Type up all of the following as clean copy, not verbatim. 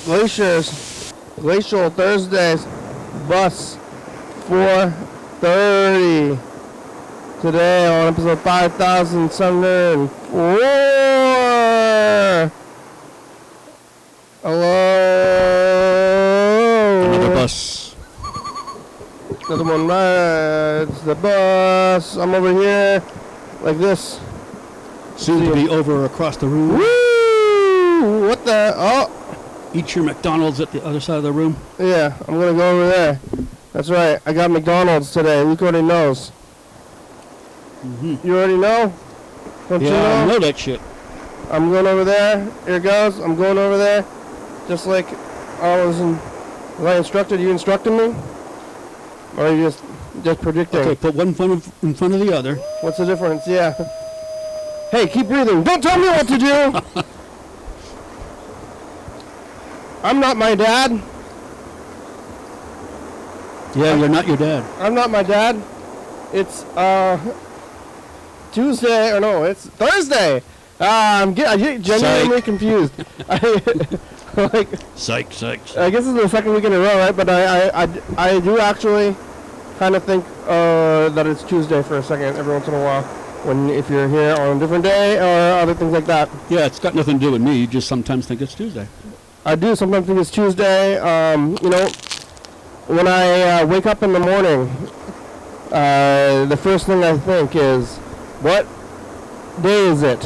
Glacial Thursdays, bus 430. Today on episode 5704. Hello. Another bus. Another one rides the bus. I'm over here like this. Soon to be over across the room. Woo! What the? Oh. Eat your McDonald's at the other side of the room. Yeah, I'm going to go over there. That's right. I got McDonald's today. Luke already knows. Mm-hmm. You already know? Don't you know? I know that shit. I'm going over there. Here it goes. I'm going over there. Just like was I instructed? You instructed me? Or are you just predicting? Okay, put one in front of the other. What's the difference? Yeah. Hey, keep breathing. Don't tell me what to do. I'm not my dad. Yeah, you're not your dad. I'm not my dad. It's Tuesday, or no, it's Thursday. I get genuinely confused. Like, Psych. I guess it's the second week in a row, right? But I do actually kind of think that it's Tuesday for a second every once in a while. If you're here on a different day or other things like that. Yeah, it's got nothing to do with me. You just sometimes think it's Tuesday. I do sometimes think it's Tuesday. When I wake up in the morning, the first thing I think is, what day is it?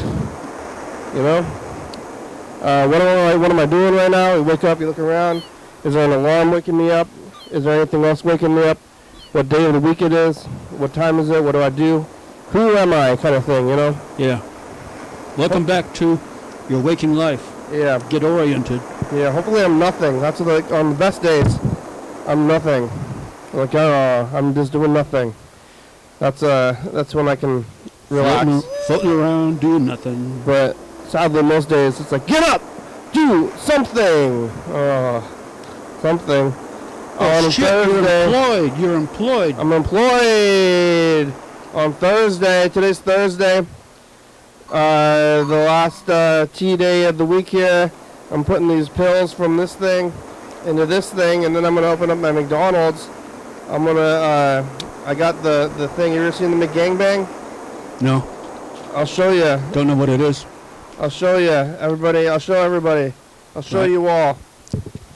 You know? What am I doing right now? You wake up, you look around. Is there an alarm waking me up? Is there anything else waking me up? What day of the week it is? What time is it? What do I do? Who am I? Kind of thing, you know? Yeah. Welcome back to your waking life. Yeah. Get oriented. Yeah, hopefully I'm nothing. That's like on the best days, I'm nothing. Like, I'm just doing nothing. That's when I can relax. Floating around, doing nothing. But sadly, most days it's like, get up, do something. Something. Oh shit! Thursday, You're employed. I'm employed on Thursday. Today's Thursday. The last tea day of the week here. I'm putting these pills from this thing into this thing, and then I'm gonna open up my McDonald's. I got the thing. You ever seen the McGangbang? No. I'll show you. Don't know what it is. I'll show you, everybody. I'll show everybody. I'll show you all.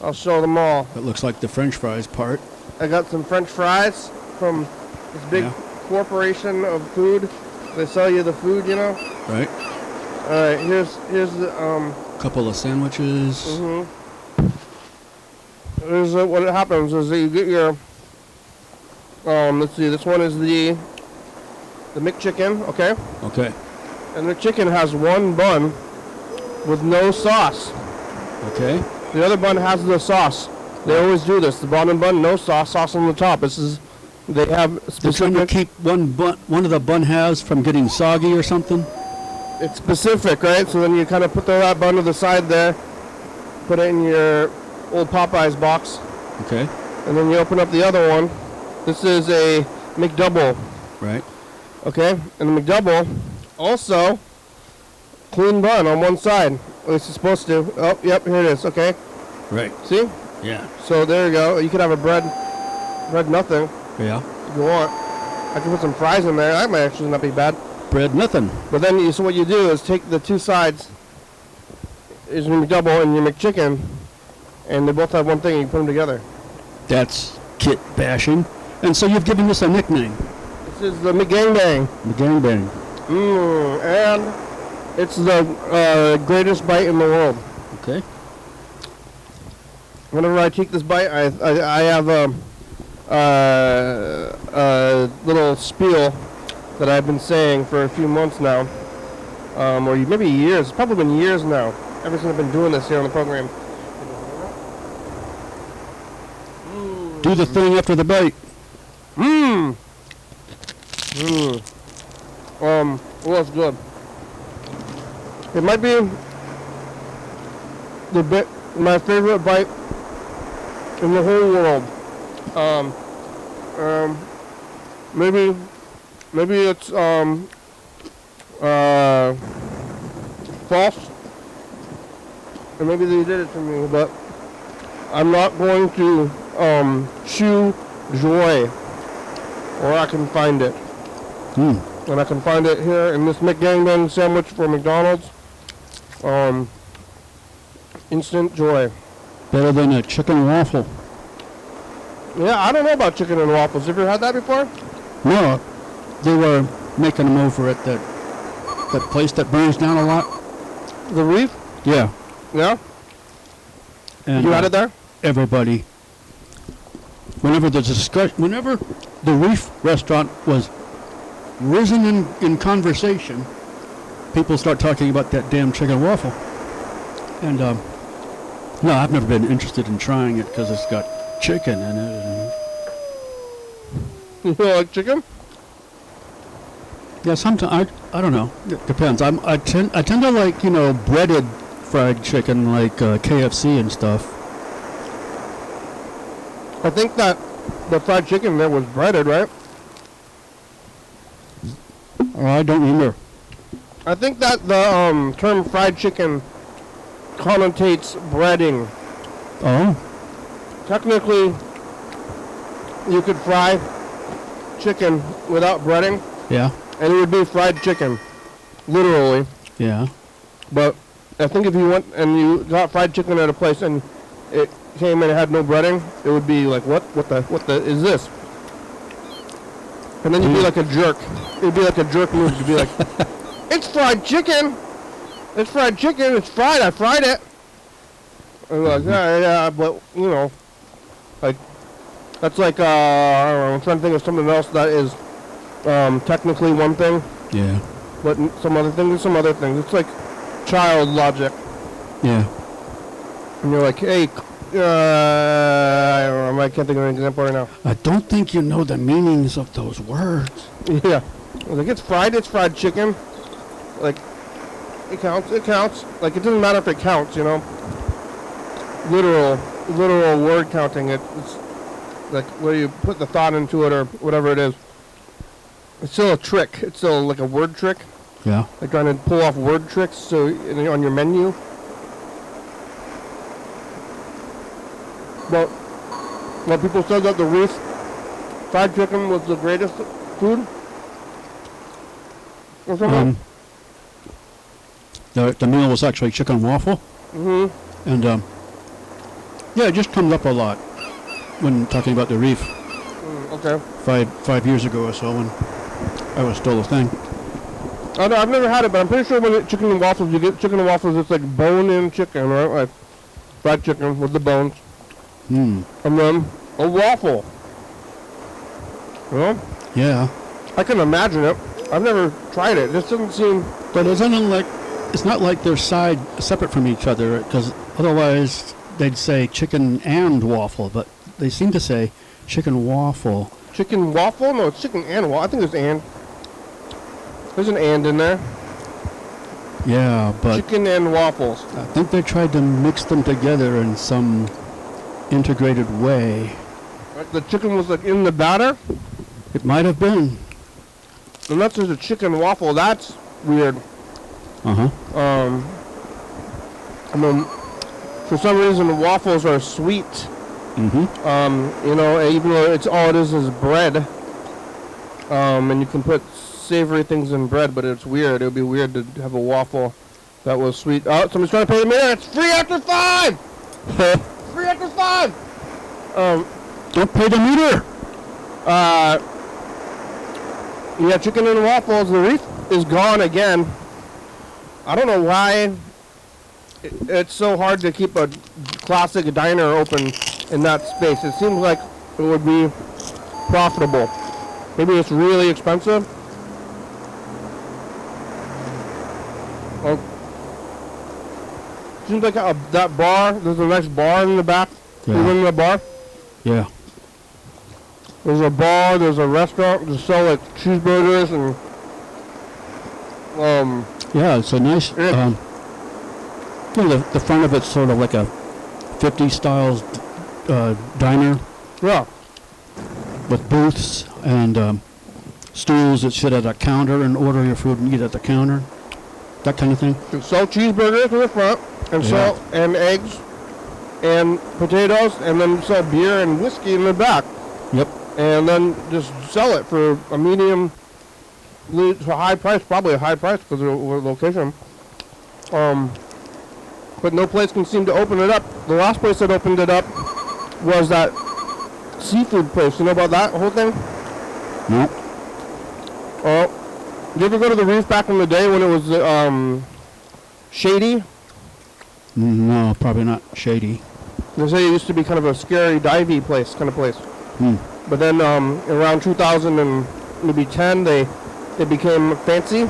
I'll show them all. It looks like the French fries part. I got some French fries from this big corporation of food. They sell you the food, you know. Right. All right. Here's the couple of sandwiches. Mm-hmm. Here's what happens is that you get your. Let's see. This one is the McChicken. Okay. Okay. And the chicken has one bun with no sauce. Okay. The other bun has the sauce. They always do this. The bottom bun, no sauce, sauce on the top. They have specific. They're trying to keep one of the bun halves from getting soggy or something. It's specific, right? So then you kind of put that bun to the side there, put it in your old Popeyes box. Okay. And then you open up the other one. This is a McDouble. Right. Okay. And the McDouble also clean bun on one side. At least it's supposed to. Oh, yep, here it is. Okay. Right. See? Yeah. So there you go. You could have a bread nothing. Yeah. If you want. I can put some fries in there. That might actually not be bad. Bread nothing. But then so what you do is take the two sides, is your McDouble and your McChicken, and they both have one thing and you put them together. That's kit bashing. And so you've given this a nickname. This is the McGangbang. McGangbang. And it's the greatest bite in the world. Okay. Whenever I take this bite, I have a little spiel that I've been saying for a few months now, or maybe years. It's probably been years now, ever since I've been doing this here on the program. Do the thing after the bite. Well, it's good. It might be my favorite bite in the whole world. Maybe it's false, or maybe they did it to me, but I'm not going to chew joy, or I can find it. And I can find it here in this McGangbang sandwich for McDonald's. Instant joy. Better than a chicken waffle. Yeah, I don't know about chicken and waffles. Have you had that before? No, they were making them over at that place that burns down a lot. The Reef? Yeah. Yeah? And You had it there? everybody, whenever the Reef restaurant was risen in conversation, people start talking about that damn chicken waffle. And no, I've never been interested in trying it because it's got chicken in it. You don't like chicken? Yeah, sometimes I don't know. It depends. I tend to like breaded fried chicken like KFC and stuff. I think that the fried chicken there was breaded, right? Oh, I don't remember. I think that the term fried chicken connotates breading. Oh, Technically, you could fry chicken without breading, yeah, and it would be fried chicken, literally. yeah. But I think if you went and you got fried chicken at a place and it came and it had no breading, it would be like, what the is this? And then you'd be like a jerk. It'd be like a jerk move to be like, it's fried chicken. It's fried chicken. It's fried. I fried it. And like, yeah, but like that's like I don't know. I'm trying to think of something else that is technically one thing, Yeah. but some other thing is some other thing. It's like child logic. Yeah. And you're like, hey, I don't know, I can't think of an example right now. I don't think you know the meanings of those words. Yeah. I was like, it's fried chicken. Like, it counts. Like, it doesn't matter if it counts, Literal word counting. It's like where you put the thought into it or whatever it is. It's still a trick. It's still like a word trick. Yeah. Like trying to pull off word tricks so on your menu. But people said that the Reef fried chicken was the greatest food. Or something. The meal was actually chicken waffle. Mm-hmm. And yeah, it just comes up a lot when talking about the Reef. Okay. Five years ago or so when I was still a thing. I know, I've never had it, but I'm pretty sure when you get chicken and waffles, it's like bone-in chicken, right? Like fried chicken with the bones. And then a waffle. Yeah. I can imagine it. I've never tried it. This doesn't seem... But it's not like they're separate from each other, because otherwise they'd say chicken and waffle, but they seem to say chicken waffle. Chicken waffle? No, it's chicken and waffle. I think there's and. There's an and in there. Yeah, but... Chicken and waffles. I think they tried to mix them together in some integrated way. Like the chicken was like in the batter? It might have been. Unless there's a chicken waffle, that's weird. Uh-huh. I mean, for some reason, waffles are sweet. Mm-hmm. Even though it's all it is bread. And you can put savory things in bread, but it's weird. It would be weird to have a waffle that was sweet. Oh, somebody's trying to pay the meter. It's free after 5! Free after 5! Don't pay the meter! Yeah, chicken and waffles. The Reef is gone again. I don't know why it's so hard to keep a classic diner open in that space. It seems like it would be profitable. Maybe it's really expensive. Well, seems like that bar, there's a nice bar in the back. Yeah. You in the bar? Yeah. There's a bar, there's a restaurant to sell like cheeseburgers and Yeah, it's a nice the front of it's sort of like a 50s styles diner. Yeah. With booths and stools that sit at a counter and order your food and eat at the counter. That kind of thing. You sell cheeseburgers in the front and sell and eggs and potatoes, and then sell beer and whiskey in the back. Yep. And then just sell it for a medium to high price, probably a high price because of the location. But no place can seem to open it up. The last place that opened it up was that seafood place. You know about that whole thing? No. Did you ever go to the Reef back in the day when it was shady? No, probably not shady. They say it used to be kind of a scary, divey place, kind of place. But then around 2000 and maybe 10, it became fancy,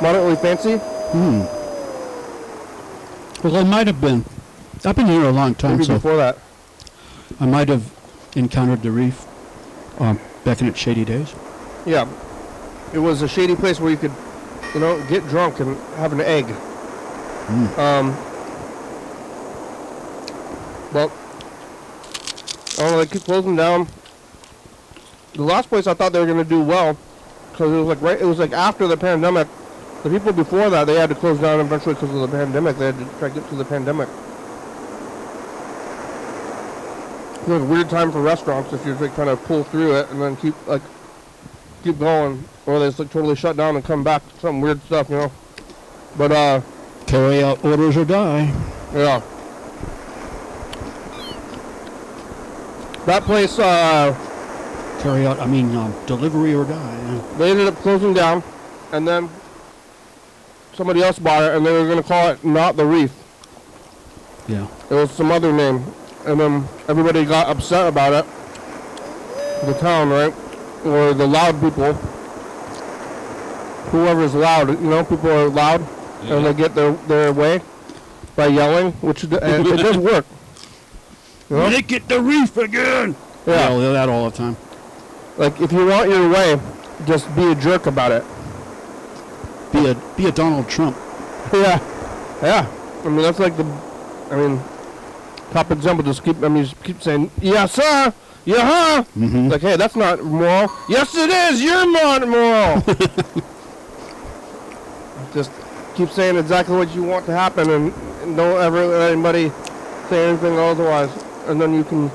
moderately fancy. Well, I might have been. I've been here a long time, Maybe so before that. I might have encountered the Reef back in its shady days. Yeah. It was a shady place where you could, get drunk and have an egg. Well, they keep closing down. The last place I thought they were going to do well, because it was like after the pandemic. The people before that, they had to close down eventually because of the pandemic. They had to try to get through the pandemic. It was a weird time for restaurants if you're trying to pull through it and then keep going, or they just totally shut down and come back. Some weird stuff, But carry out orders or die. Yeah. That place, Carry out, delivery or die. Yeah. they ended up closing down, and then somebody else bought it, and they were going to call it not the Reef. Yeah. It was some other name, and then everybody got upset about it. The town, right? Or the loud people. Whoever's loud, people are loud, and they get their way by yelling, and it does work. Make it the Reef again! Yeah. Yell that all the time. Like, if you want your way, just be a jerk about it. Be a Donald Trump. Yeah. That's like top example. Just keep saying, yes, sir. Yeah, huh? Like, hey, that's not moral. Yes, it is. You're not moral. Just keep saying exactly what you want to happen, and don't ever let anybody say anything otherwise. And then you can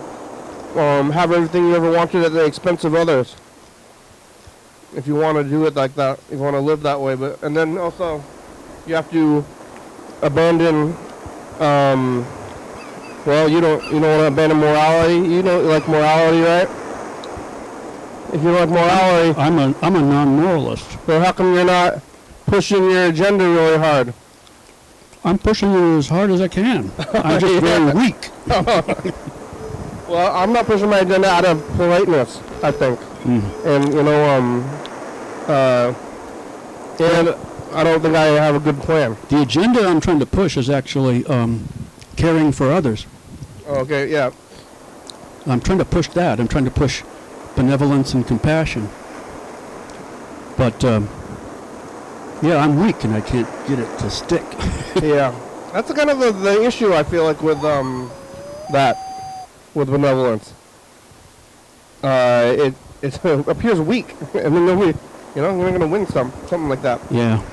have everything you ever wanted at the expense of others. If you want to do it like that, you want to live that way. And then also, you have to abandon. You don't want to abandon morality. You don't like morality, right? If you don't like morality, I'm a non-moralist. so how come you're not pushing your agenda really hard? I'm pushing it as hard as I can. I'm just very weak. Well, I'm not pushing my agenda out of politeness, I think. And and I don't think I have a good plan. The agenda I'm trying to push is actually caring for others. Okay, yeah. I'm trying to push that. I'm trying to push benevolence and compassion. But I'm weak and I can't get it to stick. Yeah, that's kind of the issue I feel like with with benevolence. It appears weak, and then nobody, you're going to win something like that. Yeah.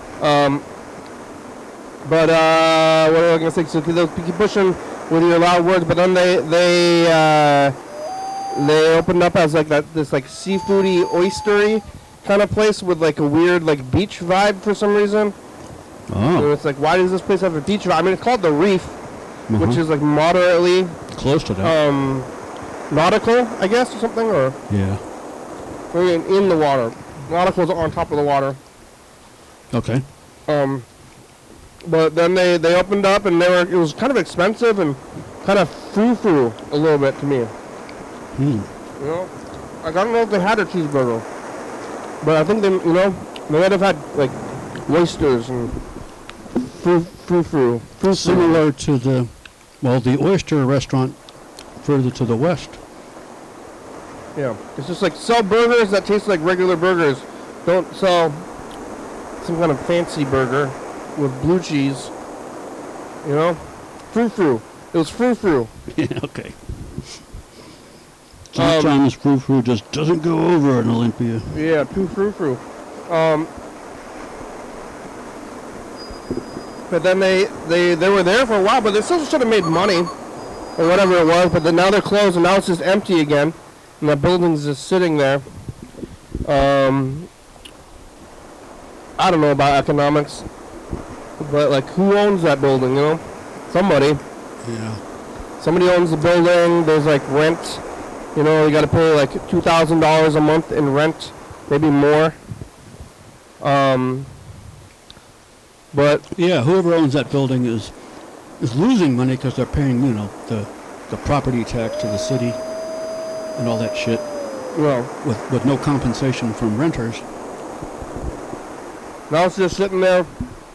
But what was I going to say? So they'll keep pushing with your loud words, but then they opened up as this seafoody, oystery kind of place with like a weird beach vibe for some reason. Oh. So it's why does this place have a beach vibe? It's called the Reef, which is moderately close to that. Nautical, I guess, or something, or yeah. In the water. Nautical's on top of the water. Okay. But then they opened up and it was kind of expensive and kind of frou-frou a little bit to me. I don't know if they had a cheeseburger, but I think they might have had oysters and frou-frou. Similar to the oyster restaurant further to the west. Yeah, it's just sell burgers that taste like regular burgers. Don't sell some kind of fancy burger with blue cheese. Frou-frou. It was frou-frou. Yeah, okay. Sometimes frou-frou just doesn't go over in Olympia. Yeah, too frou-frou. But then they were there for a while, but they still should have made money. or whatever it was, but then now they're closed and now it's just empty again, and the building's just sitting there. I don't know about economics, but like, who owns that building, you know? Somebody. Yeah. Somebody owns the building. There's like rent, you know, you gotta pay like $2,000 a month in rent, maybe more. But Yeah, whoever owns that building is losing money because they're paying, you know, the property tax to the city and all that shit well, with no compensation from renters. now it's just sitting there,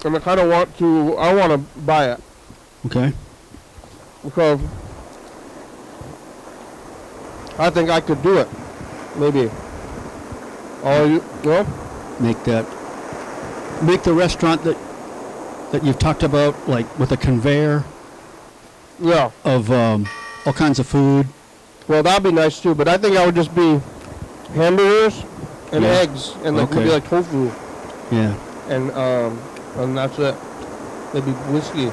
and I kind of want to buy it Okay. because I think I could do it, maybe. Oh, you know? Make the restaurant that you've talked about, like with a conveyor Yeah. of all kinds of food. Well, that'd be nice too, but I think I would just be hamburgers and Yeah. eggs and like Okay. maybe like tofu Yeah. and that's it. Maybe whiskey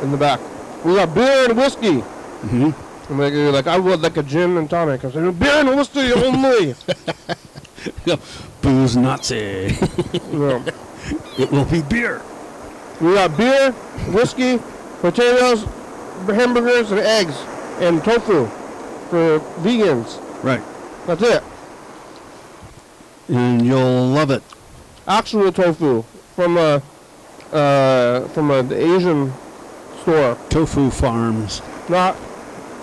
in the back. We got beer and whiskey. Mm-hmm. And you're like, I would like a gin and tonic. I said, beer and whiskey only. Booze Nazi. Yeah. It will be beer. We got beer, whiskey, potatoes, hamburgers, and eggs, and tofu for vegans. Right. That's it. And you'll love it. Actual tofu from an Asian store, Tofu Farms. not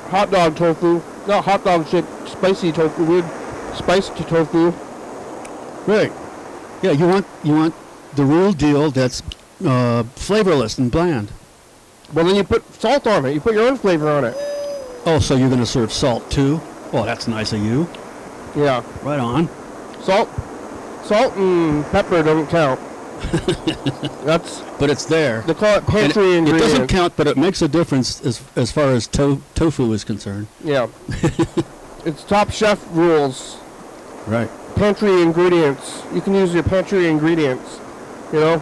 hot dog tofu, not hot dog shaped spicy tofu, weird spiced tofu. Right. Yeah, you want the real deal that's flavorless and bland. Well, then you put salt on it. You put your own flavor on it. Oh, so you're going to serve salt too? Oh, that's nice of you. Yeah. Right on. Salt and pepper don't count. That's, But it's there. they call it And pantry it ingredients. doesn't count, but it makes a difference as far as tofu is concerned. Yeah. It's Top Chef rules. Right. Pantry ingredients. You can use your pantry ingredients, you know?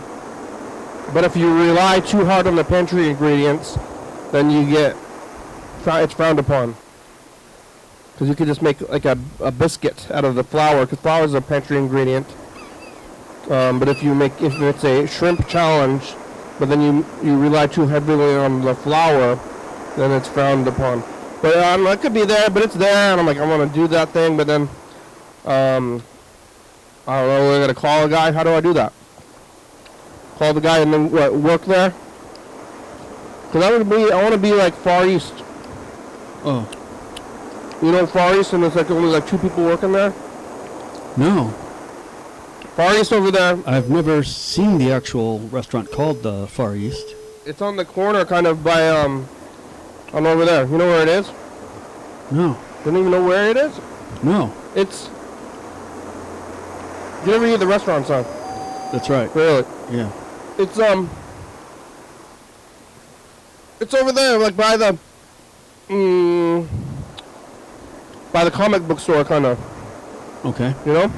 But if you rely too hard on the pantry ingredients, then it's frowned upon. Because you could just make like a biscuit out of the flour, because flour is a pantry ingredient. But if it's a shrimp challenge, but then you rely too heavily on the flour, then it's frowned upon. But it could be there, but it's there, and I'm like, I want to do that thing, but then, I don't know, we're going to call a guy. How do I do that? Call the guy and then work there? Because I want to be like Far East. Oh. You know Far East, and there's like only like 2 people working there? No. Far East over there. I've never seen the actual restaurant called the Far East. It's on the corner kind of by, on over there. You know where it is? No. You don't even know where it is? No. It's... You never hear the restaurant song? That's right. Really? Yeah. It's over there, like by the comic book store, kind of. Okay. You know?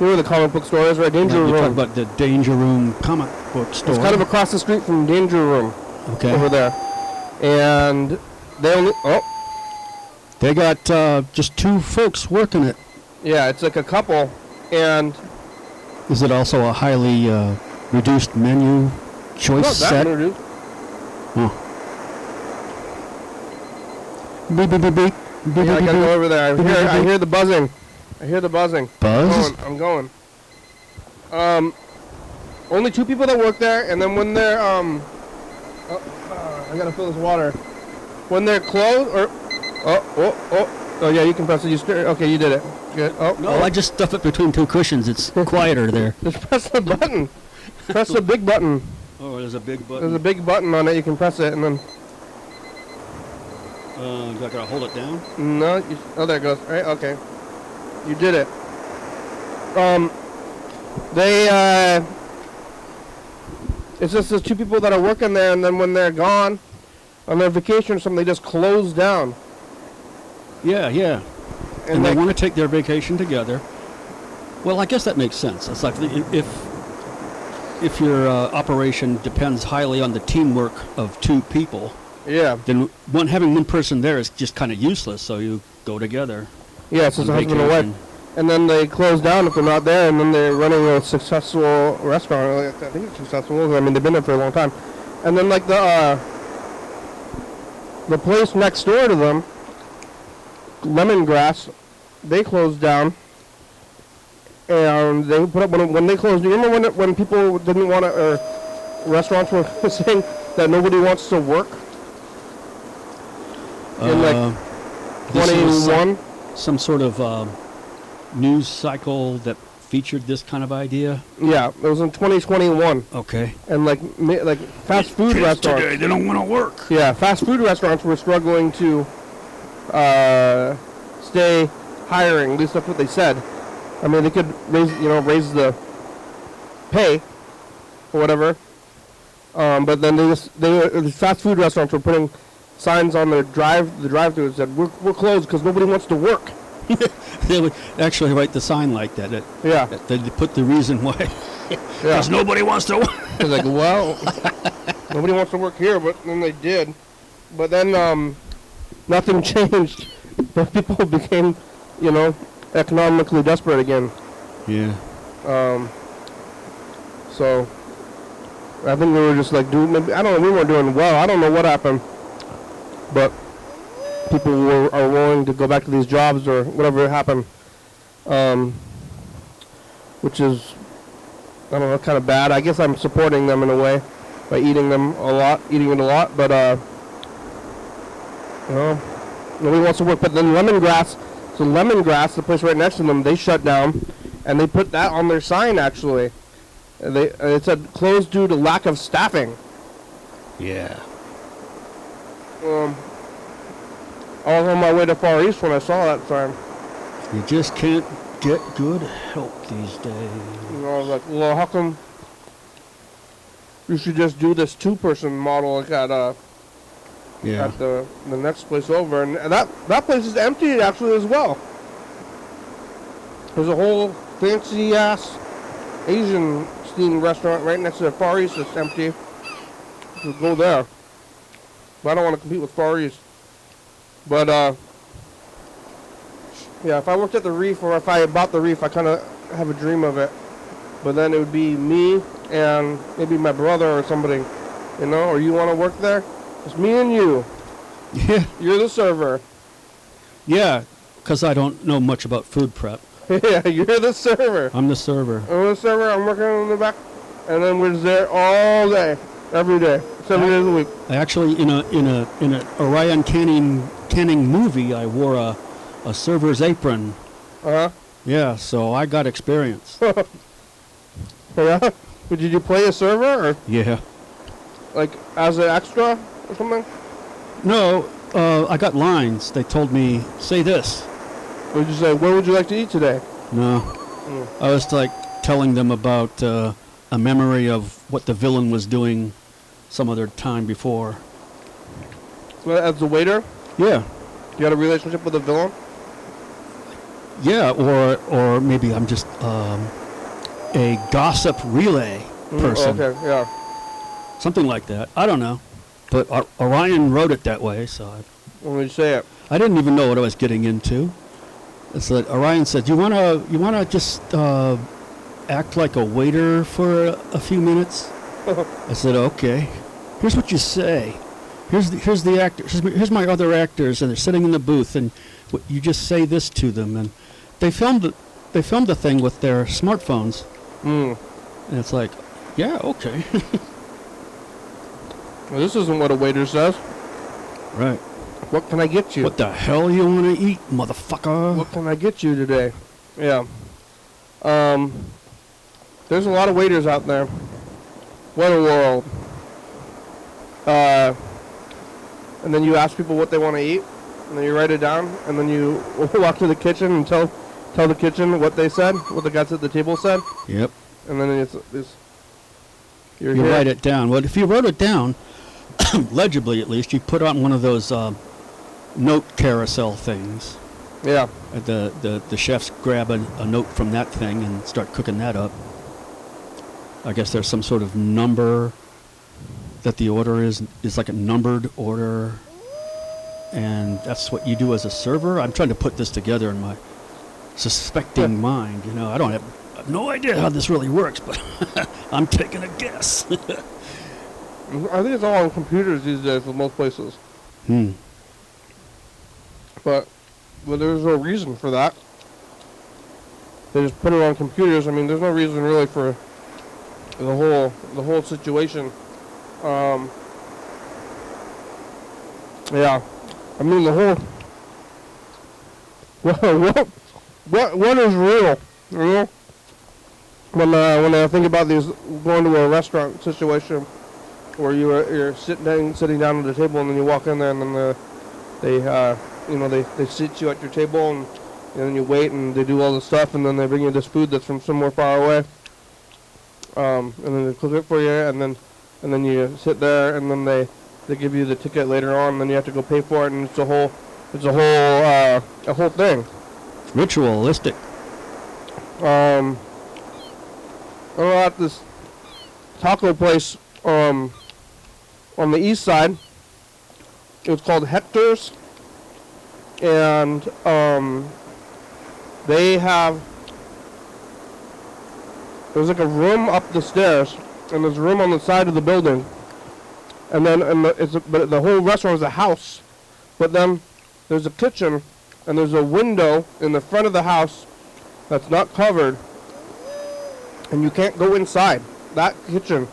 You know where the comic book store is, right? Danger You're Room. talking about the Danger Room comic book store. It's kind of across the street from Danger Room. Okay. Over there. And they only... Oh. They got just 2 folks working it. Yeah, it's like a couple. And... Is it also a highly reduced menu choice Not set? that reduced. Oh. Beep, beep, beep, beep. Beep, Yeah, I beep, gotta beep. go over there. I hear the buzzing. I hear the buzzing. Buzz? I'm going. Only 2 people that work there, and then when they're I gotta fill this water. When they're closed, or oh yeah, you can press it. Okay, you did it. Good. No, I just stuff it between 2 cushions. It's quieter there. Just press the button. Press the big button. Oh, there's a big button. There's a big button on it. You can press it, and then Do I gotta hold it down? no. There it goes. All right. Okay. You did it. It's just there's 2 people that are working there, and then when they're gone on their vacation or something, they just close down. Yeah, yeah. And they like, want to take their vacation together. Well, I guess that makes sense. It's like if your operation depends highly on the teamwork of 2 people, Yeah. then having one person there is just kind of useless. So you go together. Yeah, so it's a on husband and vacation. wife. And then they close down if they're not there, and then they're running a successful restaurant. I think it's successful. I mean, they've been there for a long time. And then, like, the place next door to them, Lemongrass, they closed down. And they put up, when they closed, do you remember when people didn't want to, or restaurants were saying that nobody wants to work? In, like, This was 21? some sort of news cycle that featured this kind of idea. Yeah, it was in 2021. Okay. And like fast food Kids restaurants. today, they don't want to work. Yeah, fast food restaurants were struggling to stay hiring. At least that's what they said. I mean, they could raise the pay or whatever. But then the fast food restaurants were putting signs on the drive-through that said we're closed because nobody wants to work. They would actually write the sign like that. Yeah. They put the reason why. Because nobody wants to work. It's like, well, nobody wants to work here, but then they did. But then nothing changed. But people became, economically desperate again. Yeah. So I think we were just like maybe I don't know, we weren't doing well. I don't know what happened. But people are willing to go back to these jobs or whatever happened. Which is, I don't know, kind of bad. I guess I'm supporting them in a way by eating it a lot, but nobody wants to work. But then Lemongrass, the place right next to them, they shut down, and they put that on their sign actually. It said closed due to lack of staffing. Yeah. I was on my way to Far East when I saw that sign. You just can't get good help these days. I was like, well, how come you should just do this two-person model like at the next place over? And that place is empty actually as well. There's a whole fancy-ass Asian themed restaurant right next to the Far East that's empty. You go there. But I don't want to compete with Far East. But, yeah, if I worked at the Reef or if I bought the Reef, I kind of have a dream of it. But then it would be me and maybe my brother or somebody, or you want to work there? It's me and you. Yeah. You're the server. Yeah, because I don't know much about food prep. Yeah, you're the server. I'm the server. I'm the server. I'm working in the back. And then we're just there all day, every day, 7 days a week. I actually, in a Orion canning movie, I wore a server's apron. Uh-huh. Yeah, so I got experience. Yeah? But did you play a server or Yeah. like as an extra or something? No, I got lines. They told me, say this. Or did you say, what would you like to eat today? No. I was like telling them about a memory of what the villain was doing some other time before. So as a waiter, Yeah. you had a relationship with the villain? Yeah, or maybe I'm just a gossip relay person. Okay, yeah. Something like that. I don't know. But Orion wrote it that way, so When you say it. I didn't even know what I was getting into. It's that Orion said, "You wanna just act like a waiter for a few minutes?" I said, "Okay. Here's what you say. Here's the actors. Here's my other actors, and they're sitting in the booth, and you just say this to them." And they filmed the thing with their smartphones, and it's like, yeah, okay, Well, this isn't what a waiter says. right. What can I get you? What the hell you want to eat, motherfucker? What can I get you today? Yeah. There's a lot of waiters out there. What a world. And then you ask people what they want to eat, and then you write it down, and then you walk to the kitchen and tell the kitchen what they said, what the guys at the table said, Yep. and then it's You here. write it down. Well, if you wrote it down, legibly at least, you put on one of those note carousel things. Yeah. The chefs grab a note from that thing and start cooking that up. I guess there's some sort of number that the order is like a numbered order, and that's what you do as a server? I'm trying to put this together in my suspecting mind. You know, I have no idea how this really works, but I'm taking a guess. I think it's all on computers these days for most places. But there's no reason for that. They just put it on computers. I mean, there's no reason really for the whole situation. Yeah, I mean the whole. What is real? You know, when I think about these going to a restaurant situation where you're sitting down at the table and then you walk in there and then they sit you at your table and then you wait and they do all the stuff and then they bring you this food that's from somewhere far away. And then they cook it for you and then you sit there and then they give you the ticket later on and then you have to go pay for it and it's a whole thing. Ritualistic. I was at this taco place on the east side. It was called Hector's, and they have. There's like a room up the stairs, and there's a room on the side of the building, and then but the whole restaurant is a house, but then there's a kitchen, and there's a window in the front of the house that's not covered, and you can't go inside that kitchen.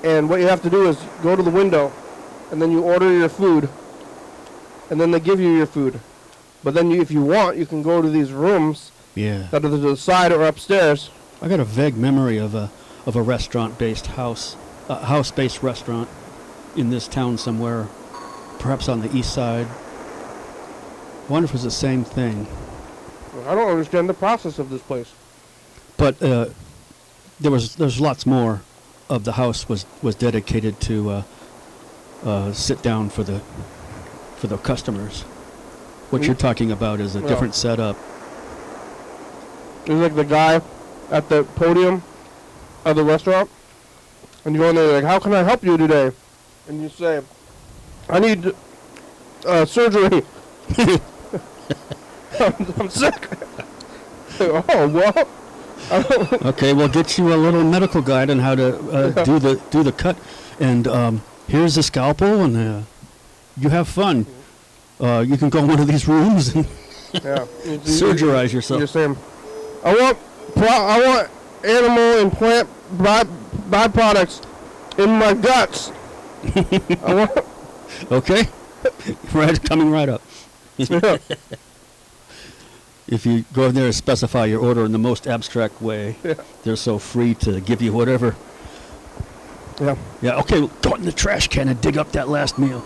And what you have to do is go to the window, and then you order your food, and then they give you your food. But then if you want, you can go to these rooms that are to the side or upstairs. I got a vague memory of a restaurant-based house-based restaurant in this town somewhere, perhaps on the east side. I wonder if it's the same thing. I don't understand the process of this place. But there's lots more of the house was dedicated to sit down for the customers. What you're talking about is a different setup. There's like the guy at the podium of the restaurant, and you go in there like, "How can I help you today?" And you say, "I need surgery. I'm sick." Oh well. Okay, we'll get you a little medical guide on how to do the cut, and here's the scalpel, and you have fun. You can go in one of these rooms and surgerize yourself. You're saying, I want animal and plant byproducts in my guts. Okay, coming right up. Yeah. If you go in there and specify your order in the most abstract way, they're so free to give you whatever. Yeah. Yeah, okay, go in the trash can and dig up that last meal.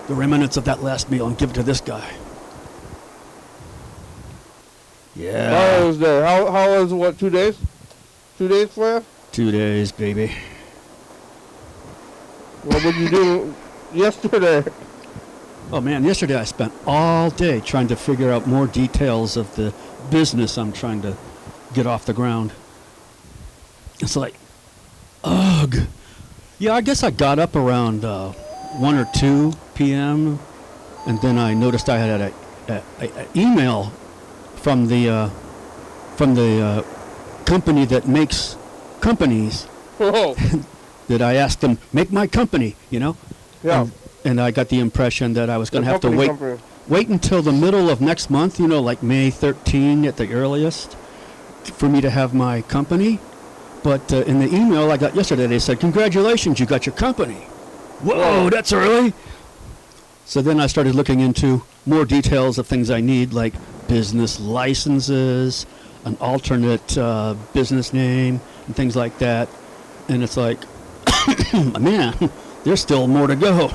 The remnants of that last meal and give it to this guy. Yeah. Father's Day. How is what, 2 days? 2 days for you? 2 days, baby. What did you do yesterday? Oh man, yesterday I spent all day trying to figure out more details of the business I'm trying to get off the ground. It's like, ugh. Yeah, I guess I got up around 1 or 2 p.m. and then I noticed I had an email from the company that makes companies. Whoa. That I asked them, make my company, you know? Yeah. And I got the impression that I was going to have to wait until the middle of next month, you know, like May 13 at the earliest, for me to have my company. But in the email I got yesterday, they said, congratulations, you got your company. Whoa, that's early. So then I started looking into more details of things I need, like business licenses, an alternate business name, and things like that. And it's like, man, there's still more to go.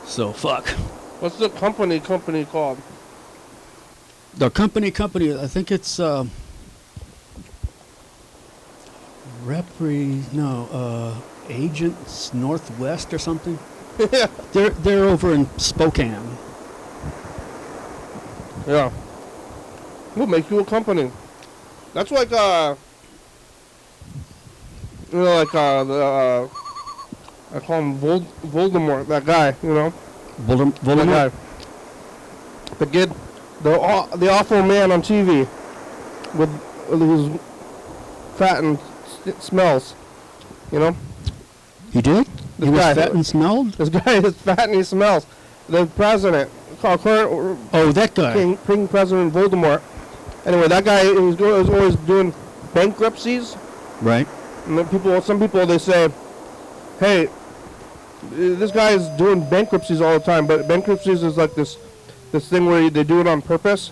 So fuck. What's the company called? The company, I think it's Agents Northwest or something. Yeah. They're over in Spokane. Yeah. We'll make you a company. That's like I call him Voldemort, that guy, you know? Voldemort? That guy. The kid, the awful man on TV with who's fat and smells, you know? He did? This He was guy- fat and smelled? This guy is fat and he smells. The president, current Oh, that guy. King President Voldemort. Anyway, that guy was always doing bankruptcies. Right. And then some people, they say, hey, this guy is doing bankruptcies all the time, but bankruptcies is like this thing where they do it on purpose.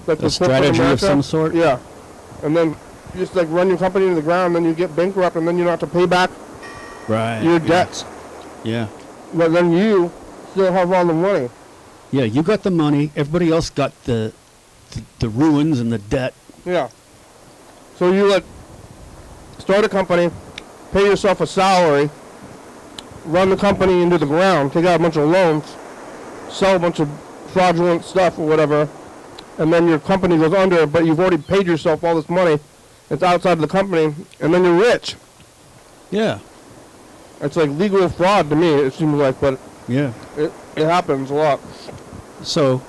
Like A the corporate strategy of America. some sort? Yeah. And then you just like run your company into the ground, then you get bankrupt, and then you don't have to pay back Right. your yeah. debts. Yeah. But then you still have all the money. Yeah, you got the money. Everybody else got the ruins and the debt. Yeah. So you like start a company, pay yourself a salary, run the company into the ground, take out a bunch of loans, sell a bunch of fraudulent stuff or whatever, and then your company goes under, but you've already paid yourself all this money. It's outside of the company, and then you're rich. Yeah. It's like legal fraud to me, it seems like, but Yeah. it happens a lot. So,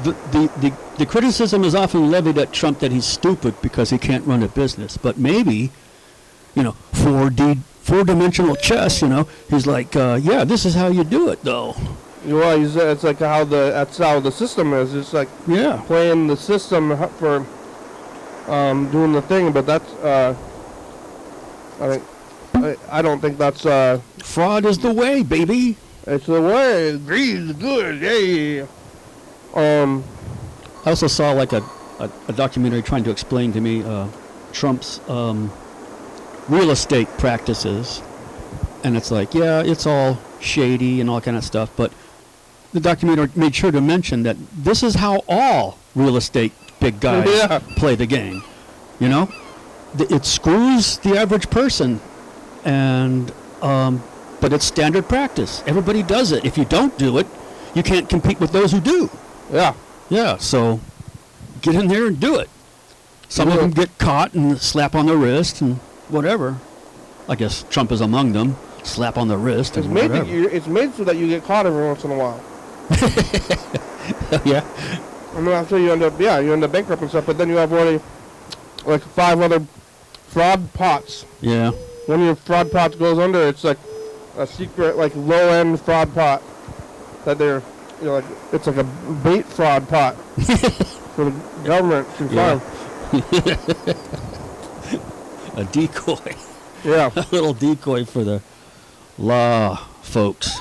the criticism is often levied at Trump that he's stupid because he can't run a business. But maybe, you know, 4-dimensional chess, you know, he's like, yeah, this is how you do it, though. Well, it's like that's how the system is. It's like Yeah. playing the system for doing the thing, but that's I don't think that's Fraud is the way, baby. it's the way. Greed is good, yay. I also saw like a documentary trying to explain to me Trump's real estate practices, and it's like, yeah, it's all shady and all kind of stuff, but the documentary made sure to mention that this is how all real estate big guys Yeah. play the game. You know, it screws the average person, and but it's standard practice. Everybody does it. If you don't do it, you can't compete with those who do. Yeah. Yeah, so get in there and do it. Some of Yeah. them get caught and slap on the wrist and whatever. I guess Trump is among them. Slap on the wrist It's and made whatever. it's made so that you get caught every once in a while. Yeah. I mean, after you end up bankrupt and stuff, but then you have like 5 other fraud pots. Yeah. One of your fraud pots goes under, it's like a secret, like low-end fraud pot that they're, you know, like it's like a bait fraud pot for the government to Yeah. farm. A decoy. Yeah. A little decoy for the law folks.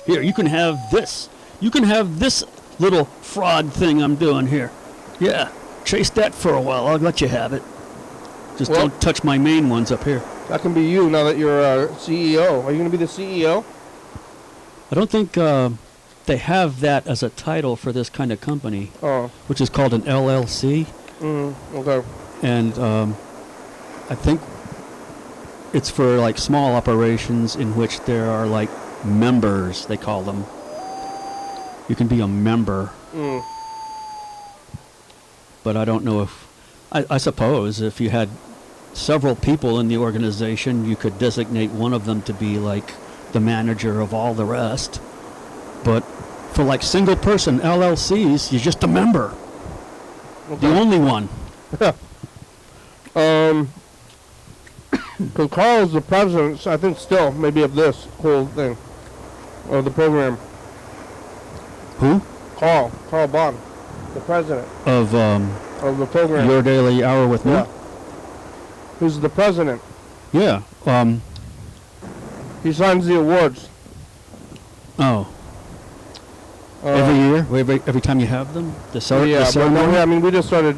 Here, you can have this. You can have this little fraud thing I'm doing here. Yeah. Chase that for a while. I'll let you have it. Just Well- don't touch my main ones up here. That can be you now that you're a CEO. Are you going to be the CEO? I don't think they have that as a title for this kind of company, Oh. which is called an LLC. Okay. And I think it's for like small operations in which there are like members, they call them. You can be a member, Mm. but I don't know if, I suppose if you had several people in the organization, you could designate one of them to be like the manager of all the rest. But for like single person LLCs, you're just a member, the Okay. only one. Because Carl's the president, I think still, maybe of this whole thing, of the program. Who? Carl Bond, the president Of of the program. Your Daily Hour with me? Yeah. Who's the president? Yeah. He signs the awards. Oh. Every year? Every time you have them? The Yeah, but no, ceremony? I mean, we just started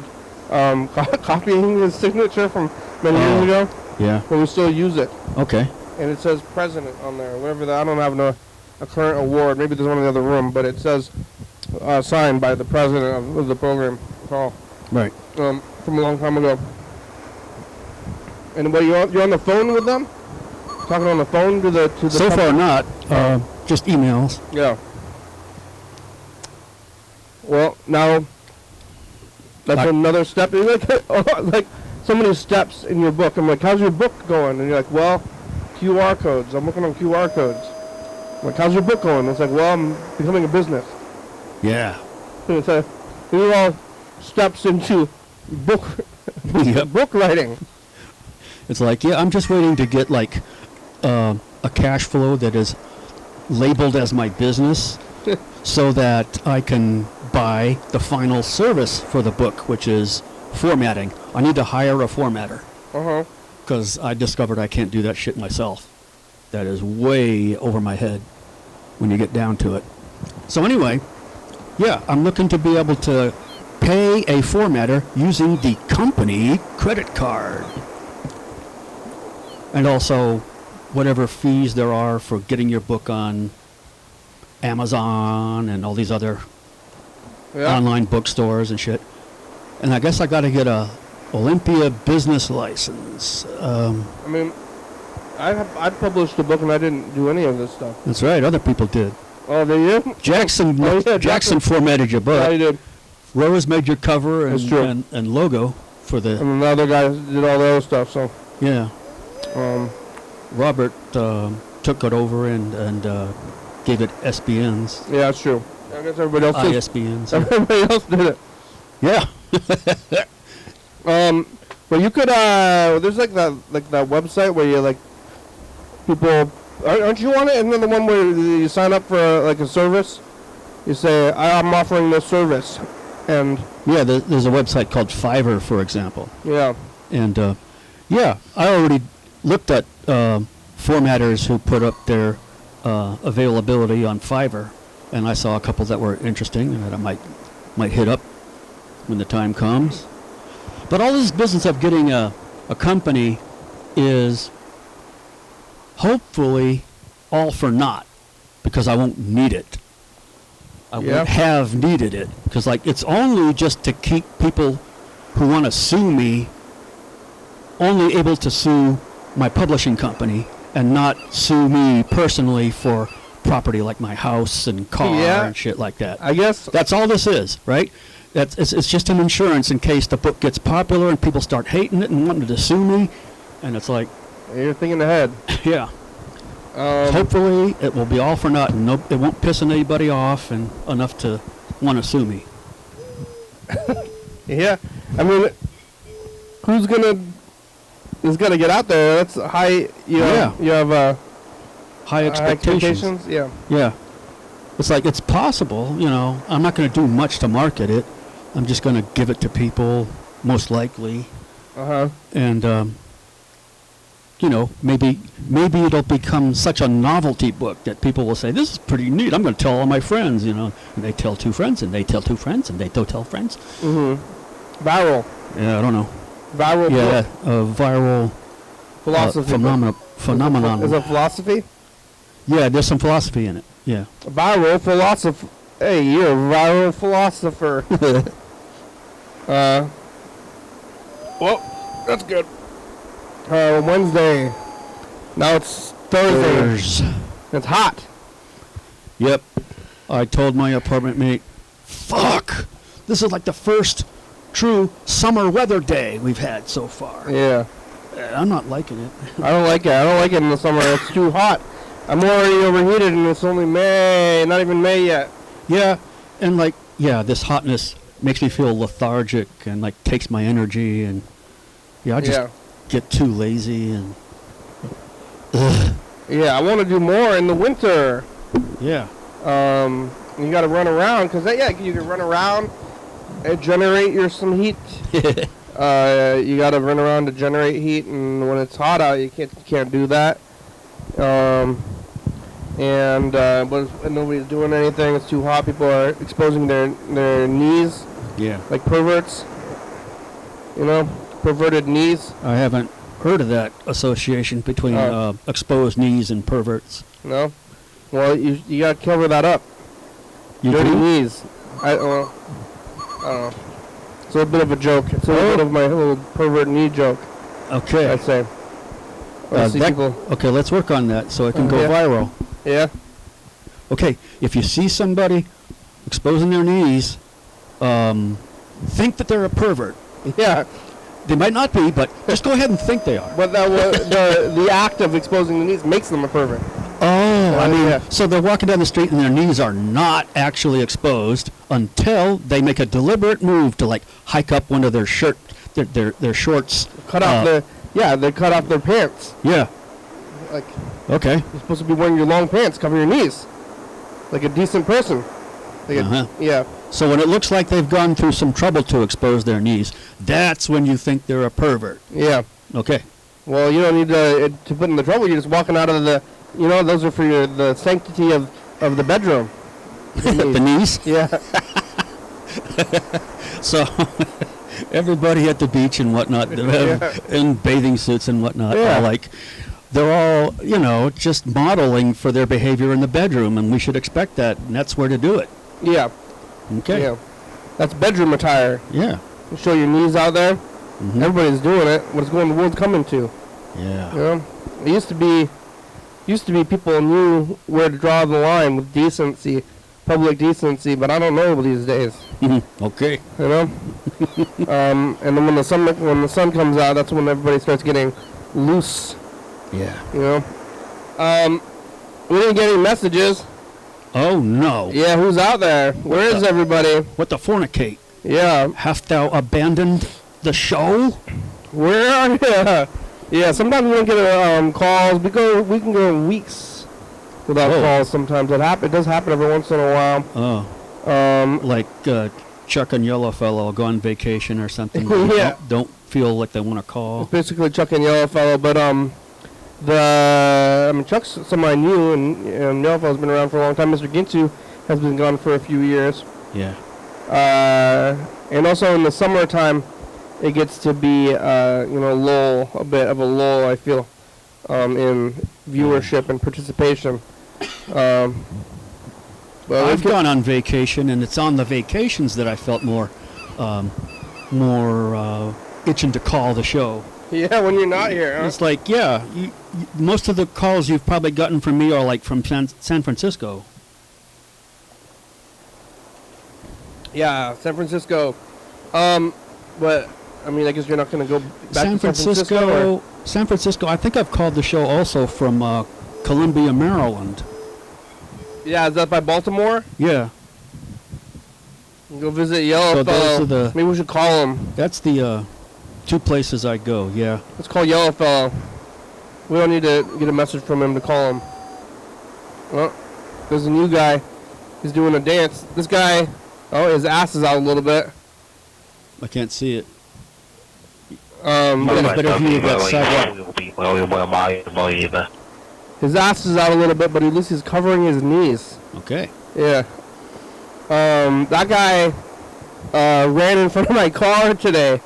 copying his signature from many years ago, Yeah. but we still use it. Okay. And it says president on there. Whatever that, I don't have a current award. Maybe there's one in the other room, but it says signed by the president of the program, Carl, Right. from a long time ago. And what, you're on the phone with them? Talking on the phone to the So far not. Just emails. Yeah. Well, now that's Like- another step. Like so many steps in your book. I'm like, how's your book going? And you're like, well, QR codes. I'm working on QR codes. Like, how's your book going? It's like, well, I'm becoming a business. Yeah. It's a, these are all steps into book Yep. book writing. It's like, yeah, I'm just waiting to get like a cash flow that is labeled as my business so that I can buy the final service for the book, which is formatting. I need to hire a formatter Uh-huh. because I discovered I can't do that shit myself. That is way over my head when you get down to it. So anyway, yeah, I'm looking to be able to pay a formatter using the company credit card. And also whatever fees there are for getting your book on Amazon and all these other online bookstores and shit. And I guess I got to get a Olympia business license. I mean, I published a book and I didn't do any of this stuff. That's right. Other people did. Oh, they did? Jackson Oh, yeah, Jackson formatted your book. Yeah, he did. Rose made your cover That's true. and logo for the... And then the other guys did all the other stuff, so. Yeah. Um, Robert took it over and gave it SBNs. yeah, that's true. I guess everybody else did. ISBNs. Everybody else did it. Yeah. But you could, there's like that website where you like, people, aren't you on it? Isn't it the one where you sign up for like a service? You say, I'm offering this service. And Yeah, there's a website called Fiverr, for example. yeah, And, yeah, I already looked at formatters who put up their availability on Fiverr, and I saw a couple that were interesting and that I might hit up when the time comes. But all this business of getting a company is hopefully all for naught, because I won't need it. I won't have needed it, because like it's only just to keep people who want to sue me only able to sue my publishing company and not sue me personally for property like my house and car and shit like that. I guess. That's all this is, right? It's just an insurance in case the book gets popular and people start hating it and wanting to sue me. And it's like... You're thinking ahead. Yeah. Hopefully it will be all for naught and it won't piss anybody off and enough to want to sue me. Yeah. I mean, who's is gonna get out there? That's high. You have high expectations. Yeah. Yeah. It's like, it's possible, you know, I'm not going to do much to market it. I'm just going to give it to people, most likely. Uh-huh. And, you know, maybe it'll become such a novelty book that people will say, this is pretty neat. I'm going to tell all my friends, you know. And they tell two friends, and they tell two friends, and they don't tell friends. Mm-hmm. Viral. Yeah, I don't know. Viral. Yeah, viral philosophy. Phenomenon. Is it philosophy? Yeah, there's some philosophy in it. Yeah. Viral philosopher. Hey, you're a viral philosopher. Well, that's good. Wednesday. Now it's Thursday. It's hot. Yep. I told my apartment mate, fuck, this is like the first true summer weather day we've had so far. Yeah. I'm not liking it. I don't like it. I don't like it in the summer. It's too hot. I'm already overheated and it's only May. Not even May yet. Yeah. And like, yeah, this hotness makes me feel lethargic and like takes my energy and I just get too lazy and Yeah, I want to do more in the winter. Yeah. You got to run around because you can run around and generate some heat. You got to run around to generate heat, and when it's hot out, you can't do that. But nobody's doing anything. It's too hot. People are exposing their knees. Yeah. Like perverts. You know, perverted knees. I haven't heard of that association between exposed knees and perverts. No. Well, you got to cover that up. Dirty knees. I don't know. It's a bit of a joke. It's a bit of my little pervert knee joke. Okay. I'd say. Okay, let's work on that so it can go viral. Yeah. Okay, if you see somebody exposing their knees, think that they're a pervert. Yeah. They might not be, but just go ahead and think they are. But the act of exposing the knees makes them a pervert. Oh, I mean, yeah. so they're walking down the street and their knees are not actually exposed until they make a deliberate move to like hike up one of their their shorts. They cut off their pants. Yeah. Like, Okay. you're supposed to be wearing your long pants, cover your knees, like a decent person. Like yeah. So when it looks like they've gone through some trouble to expose their knees, that's when you think they're a pervert. Yeah. Okay. Well, you don't need to put in the trouble. You're just walking out of the, those are for the sanctity of the bedroom. The knees? Yeah. So everybody at the beach and whatnot, in bathing suits and whatnot, Yeah. are like, they're all, just modeling for their behavior in the bedroom, and we should expect that, and that's where to do it. Yeah. Okay. Yeah. That's bedroom attire. Yeah. You show your knees out there. Mhm. Everybody's doing it. What's the world coming to? Yeah. It used to be people knew where to draw the line with decency, public decency, but I don't know these days. Okay. And then when the sun comes out, that's when everybody starts getting loose. Yeah. We didn't get any messages. Oh no. Yeah, who's out there? Where is everybody? What the fornicate? Yeah. Hast thou abandoned the show? Where are you? Yeah, sometimes we don't get calls. We can go weeks without calls sometimes. It does happen every once in a while. Oh. Like Chuck and Yellowfellow go on vacation or something. Yeah. Don't feel like they want to call. It's basically Chuck and Yellowfellow, but Chuck's somebody new, and Yellowfellow's been around for a long time. Mr. Ginsu has been gone for a few years. Yeah. And also in the summertime, it gets to be a bit of a lull, I feel, in viewership and participation. But I've gone on vacation, and it's on the vacations that I felt more itching to call the show. Yeah, when you're not here, huh? It's like, yeah, most of the calls you've probably gotten from me are like from San Francisco. Yeah, San Francisco. But I mean, I guess you're not going to go back to San Francisco. San Francisco. I think I've called the show also from Columbia, Maryland. Yeah, is that by Baltimore? Yeah. Go visit Yellowfellow. So those are Maybe we should call him. That's the two places I go. Yeah. Let's call Yellowfellow. We don't need to get a message from him to call him. Well, there's a new guy. He's doing a dance. This guy, his ass is out a little bit. I can't see it. Get a better view of that sidewalk. His ass is out a little bit, but at least he's covering his knees. Okay. Yeah. That guy ran in front of my car today.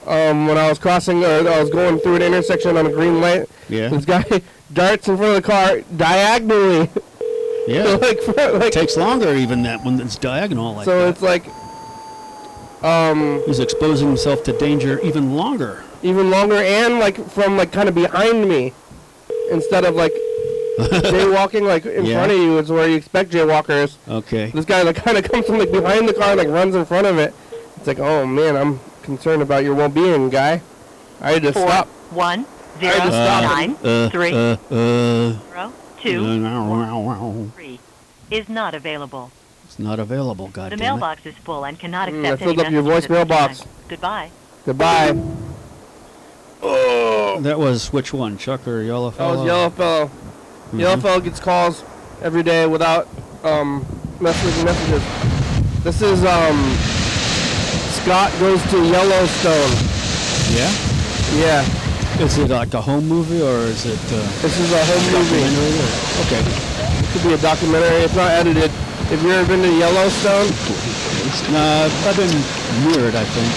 When I was crossing, I was going through an intersection on a green light. Yeah. This guy darts in front of the car diagonally. Yeah. It takes longer even that when it's diagonal like so that. It's like he's exposing himself to danger even longer. Even longer, and from kind of behind me, instead of jaywalking in front of you. It's where you expect jaywalkers. Okay. This guy kind of comes from behind the car and runs in front of it. It's like, oh man, I'm concerned about your well-being, guy. I had to stop. 1 0 9 3 0 2 3 is not available. It's not available, goddammit. The mailbox is full and cannot accept I filled any up your messages voicemail at this box. time. Goodbye. Goodbye. Oh. That was which one, Chuck or Yellowfellow? That was Yellowfellow. Mm-hmm. Yellowfellow gets calls every day without messages. This is Scott Goes to Yellowstone. Yeah? Yeah. Is it like a home movie or is it This is a home movie. Okay. It could be a documentary. It's not edited. Have you ever been to Yellowstone? I've been near it, I think.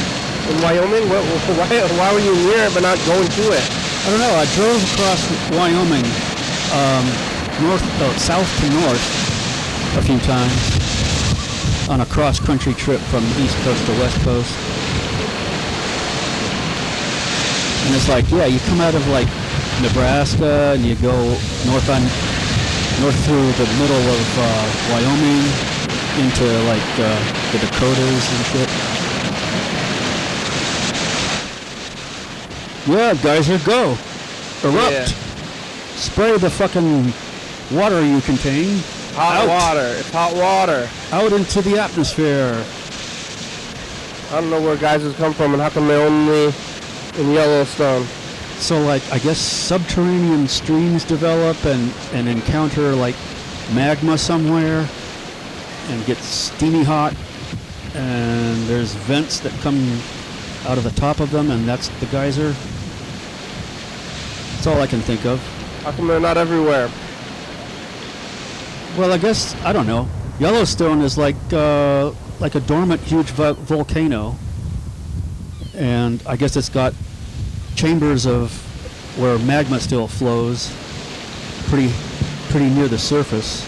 In Wyoming? Why were you near it but not going to it? I don't know. I drove across Wyoming, south to north a few times on a cross-country trip from East Coast to West Coast. And it's like, yeah, you come out of Nebraska and you go north through the middle of Wyoming into the Dakotas and shit. Yeah, geyser, go. Erupt. Yeah. Spray the fucking water you contain Hot Out. water. It's hot water. out into the atmosphere. I don't know where geysers come from and how come they're only in Yellowstone. So, like, I guess subterranean streams develop and encounter, like, magma somewhere and get steamy hot. And there's vents that come out of the top of them, and that's the geyser. That's all I can think of. How come they're not everywhere? Well, I guess, I don't know. Yellowstone is like a dormant huge volcano. And I guess it's got chambers of where magma still flows pretty near the surface.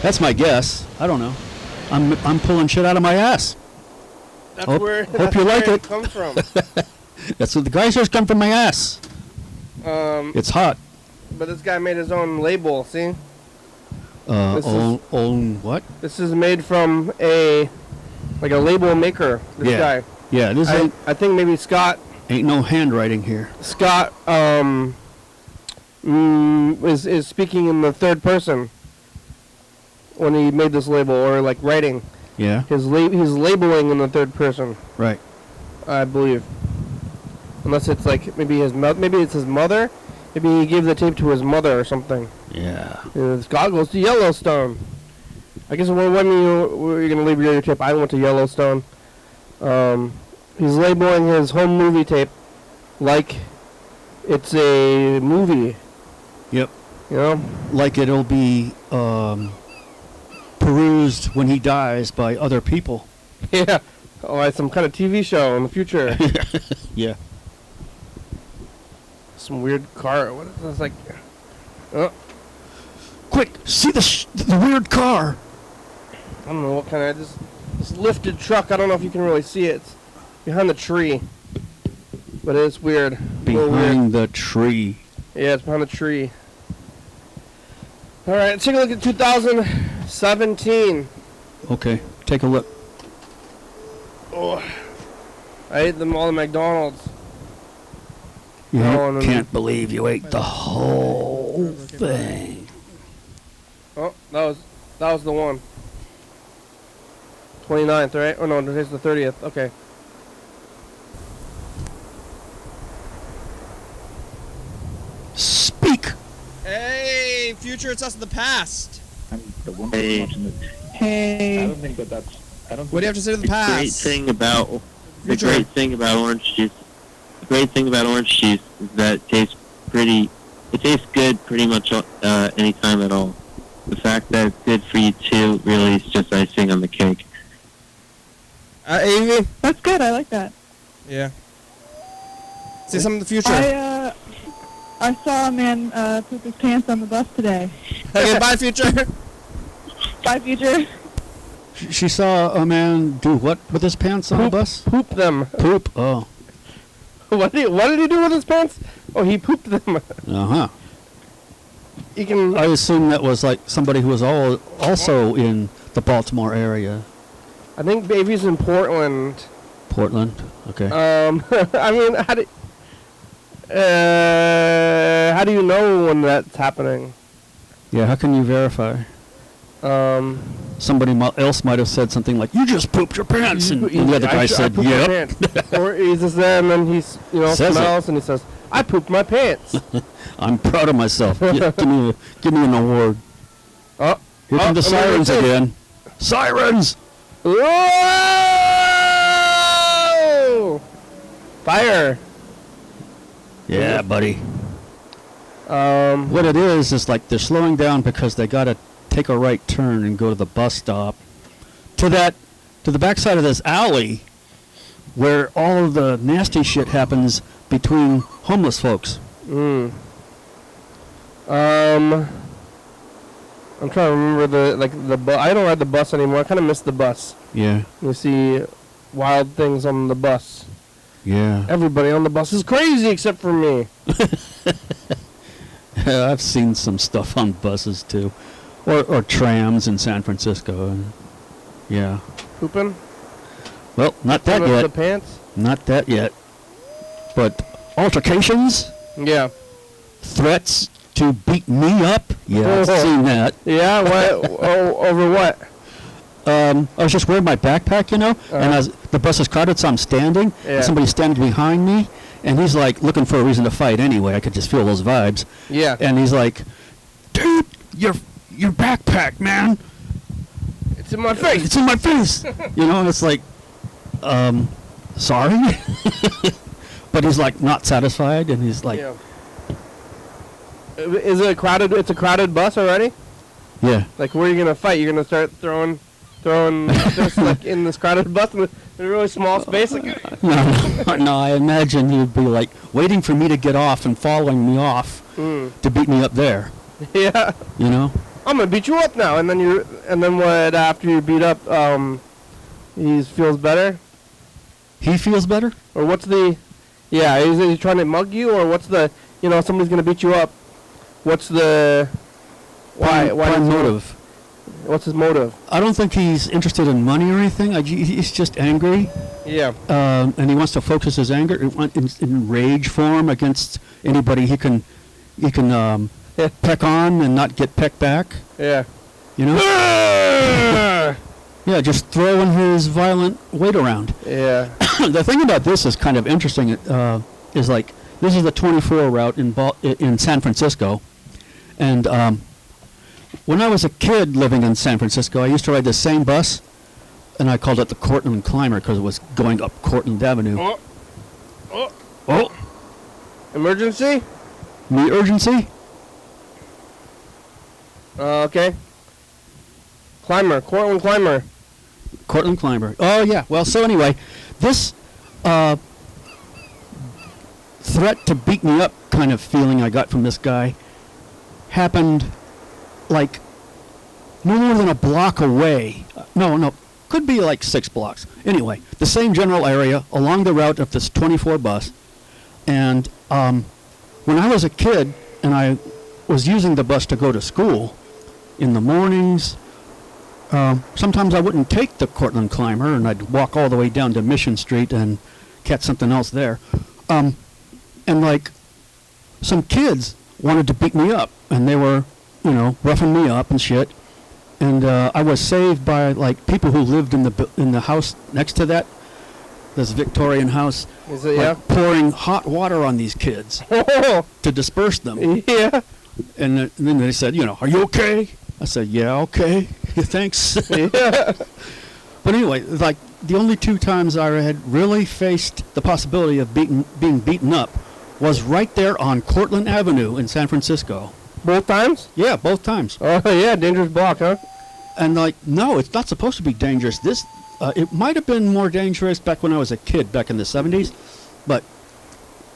That's my guess. I don't know. I'm pulling shit out of my ass. That's Hope- where. hope That's you where like it. comes from. That's what the geysers come from my ass. Um, It's hot. but this guy made his own label. See, This is- Own what? this is made from a label maker. This Yeah. guy. Yeah, this I think maybe Scott ain't no handwriting here. is speaking in the third person when he made this label, or like writing. Yeah, He's labeling in the third person, right. I believe. Unless it's like maybe maybe it's his mother. Maybe he gave the tape to his mother or something. Yeah. Scott goes to Yellowstone. I guess when you're gonna label your tape, I went to Yellowstone. He's labeling his home movie tape like it's a movie. Yep. You know? Like it'll be perused when he dies by other people. Yeah. Oh, like some kind of TV show in the future. Yeah. Some weird car. What is this like? Oh, Quick, see the weird car. I don't know what kind of this lifted truck. I don't know if you can really see it. It's behind the tree, but it's weird. A little weird. Behind the tree. Yeah, it's behind the tree. All right, let's take a look at 2017. Okay, take a look. Oh, I ate them all at McDonald's. You Oh, no, can't believe you ate the whole thing. Oh, that was the one. 29th, right? Oh no, today's the 30th. Okay. Speak. Hey, future, it's us in the past. I'm the one Hey. watching this. Hey. I don't think that's. I don't. What do you have to say to the The great past? thing about Future. orange juice. The great thing about orange juice is that it tastes good pretty much any time at all. The fact that it's good for you too really is just icing on the cake. Amy? That's good. I like that. Yeah. Say something to the future. I saw a man poop his pants on the bus today. Okay, bye, future. Bye, future. She saw a man do what with his pants on the bus? Poop them. Poop. Oh. What did he do with his pants? Oh, he pooped them. Uh-huh. You can. I assume that was like somebody who was also in the Baltimore area. I think baby's in Portland. Portland. Okay. I mean, how do you know when that's happening? Yeah, how can you verify? Somebody else might have said something like, "You just pooped your pants," and the other guy I said, pooped my "Yep." pants. Or he's just there and then he's Says it. smells and he says, "I pooped my pants." I'm proud of myself. Give me an award. Oh, Here come the sirens again. Sirens! Whoa! Fire. Yeah, buddy. Um, What it is like they're slowing down because they gotta take a right turn and go to the bus stop to the backside of this alley where all of the nasty shit happens between homeless folks. I'm trying to remember the bus. I don't ride the bus anymore. I kind of miss the bus. Yeah. You see wild things on the bus. Yeah. Everybody on the bus is crazy except for me. Yeah, I've seen some stuff on buses too, or trams in San Francisco. And yeah. Pooping? Well, not that Pulling up yet. the pants? Not that yet. But altercations, Yeah. threats to beat me up. Yeah, I've seen that. Yeah. What? Over what? I was just wearing my backpack, and the bus is crowded, so I'm standing, Yeah. and somebody's standing behind me, and he's like looking for a reason to fight anyway. I could just feel those vibes. Yeah. And he's like, "Dude, your backpack, man. It's in my face. It's in my face." And it's like, sorry? But he's like not satisfied, and he's like, Yeah. Is it a crowded? It's a crowded bus already. yeah. Like, where are you gonna fight? You're gonna start throwing just like in this crowded bus in a really small space. Like, No, I imagine he'd be like waiting for me to get off and following me off to beat me up there. yeah. I'm gonna beat you up now, and then what? After you beat up, he feels better, He feels better? or what's the? Yeah, is he trying to mug you, or what's the? Somebody's gonna beat you up. What's the? Why? Why Prime does he- motive? What's his motive? I don't think he's interested in money or anything. He's just angry, Yeah. and he wants to focus his anger in rage form against anybody he can peck on and not get pecked back. Yeah. Yeah, just throwing his violent weight around. Yeah. The thing about this is kind of interesting. Is like this is the 24 route in San Francisco, and when I was a kid living in San Francisco, I used to ride the same bus, and I called it the Cortland Climber because it was going up Cortland Avenue. Oh, Emergency? me urgency? Okay. Cortland Climber. Cortland Climber. Oh yeah. Well, so anyway, this threat to beat me up kind of feeling I got from this guy happened like no more than a block away. No, could be like 6 blocks. Anyway, the same general area along the route of this 24 bus. And when I was a kid and I was using the bus to go to school in the mornings, sometimes I wouldn't take the Cortland Climber and I'd walk all the way down to Mission Street and catch something else there. And like some kids wanted to beat me up, and they were, roughing me up and shit. And I was saved by like people who lived in the house next to that, this Victorian house, Is it? like pouring hot water on these kids Yeah. to disperse them. Yeah. And then they said, "Are you okay?" I said, "Yeah, okay, thanks." Yeah. But anyway, like the only 2 times I had really faced the possibility of being beaten up was right there on Cortland Avenue in San Francisco. Both times? Yeah, both times. Oh yeah, dangerous block, huh? And like, no, it's not supposed to be dangerous. It might have been more dangerous back when I was a kid, back in the 70s, but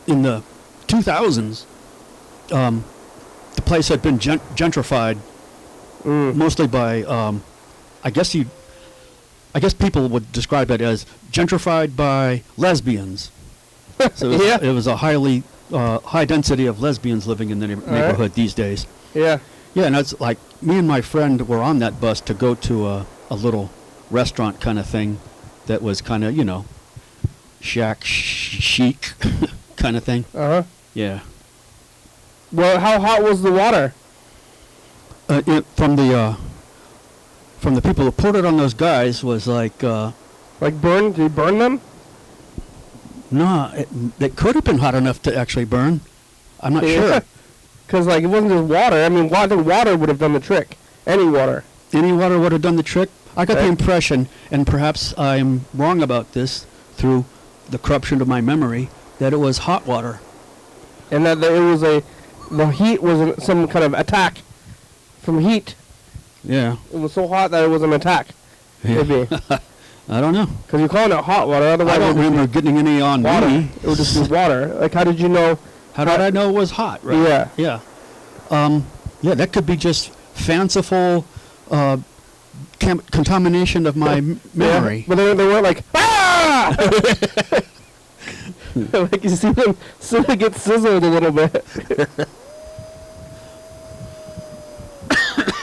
in the 2000s, the place had been gentrified, mostly by, I guess people would describe it as gentrified by lesbians. So it was a highly high density of lesbians living in the neighborhood these days. Yeah. Yeah, and it's like me and my friend were on that bus to go to a little restaurant kind of thing that was kind of, shack chic kind of thing. Uh-huh. Yeah. Well, how hot was the water? From the people who poured it on those guys was like... Like burn? Did he burn them? No, it could have been hot enough to actually burn. I'm not sure. Because, like, it wasn't just water. I mean, I think water would have done the trick. Any water. Any water would have done the trick. I got the impression, and perhaps I'm wrong about this through the corruption of my memory, that it was hot water. And that it was the heat was some kind of attack from heat. Yeah. It was so hot that it was an attack. Yeah. Maybe. I don't know. Because you're calling it hot water. Otherwise, I don't remember getting any on water. me. It would just be water. Like, how did you know? How did I know it was hot? Right? Yeah. Yeah. Yeah, that could be just fanciful contamination of my memory. Yeah. But they weren't like, ah! Like you see them sort of get sizzled a little bit.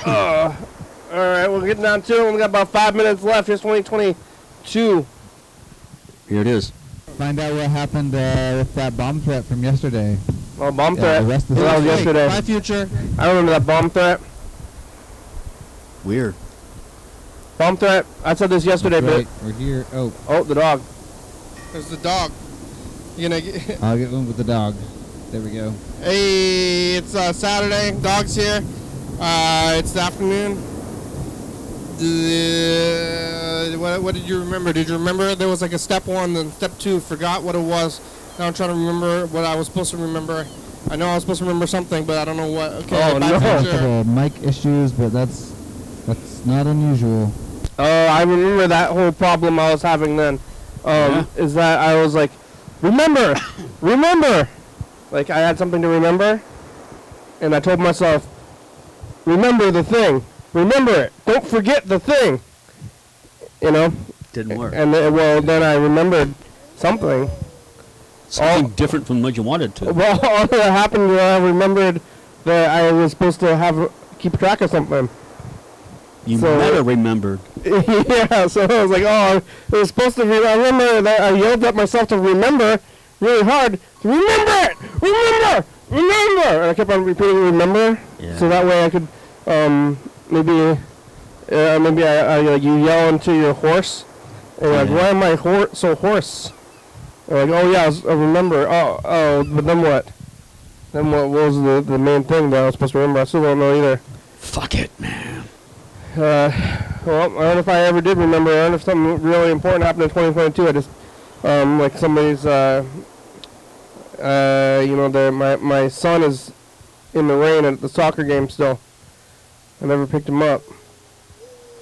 All right, we're getting down to it. We got about 5 minutes left. Here's 2022. Here it is. Find out what happened with that bomb threat from yesterday. Oh, bomb threat. the rest of the That was story. yesterday. Bye, future. I remember that bomb threat. Weird. Bomb threat. I said this yesterday, Right, we're here. Oh, but... Oh, the dog. There's the dog. You gonna get... I'll get one with the dog. There we go. Hey, it's Saturday. Dog's here. It's the afternoon. What did you remember? Did you remember there was like a step 1 and step 2? Forgot what it was. Now I'm trying to remember what I was supposed to remember. I know I was supposed to remember something, but I don't know what. Okay. Oh, bye, no. A future. couple of mic issues, but that's not unusual. I remember that whole problem I was having then. Is that I was like, remember! Remember! Like, I had something to remember. And I told myself, remember the thing. Remember it. Don't forget the thing. You know? Didn't work. And then I remembered something. Something different from what you wanted to. Well, all that happened was I remembered that I was supposed to keep track of something. You so- never remembered. Yeah, so I was like, oh, it was supposed to be, I remember that I yelled at myself to remember really hard. Remember it! Remember! Remember! And I kept on repeating remember. Yeah. So that way I could, maybe you yell into your horse. And you're like, why am I so hoarse? And like, oh yeah, I remember. Oh, but then what? Then what was the main thing that I was supposed to remember? I still don't know either. Fuck it, man. Well, I don't know if I ever did remember. I don't know if something really important happened in 2022. I just, like somebody's, my son is in the rain at the soccer game still. I never picked him up.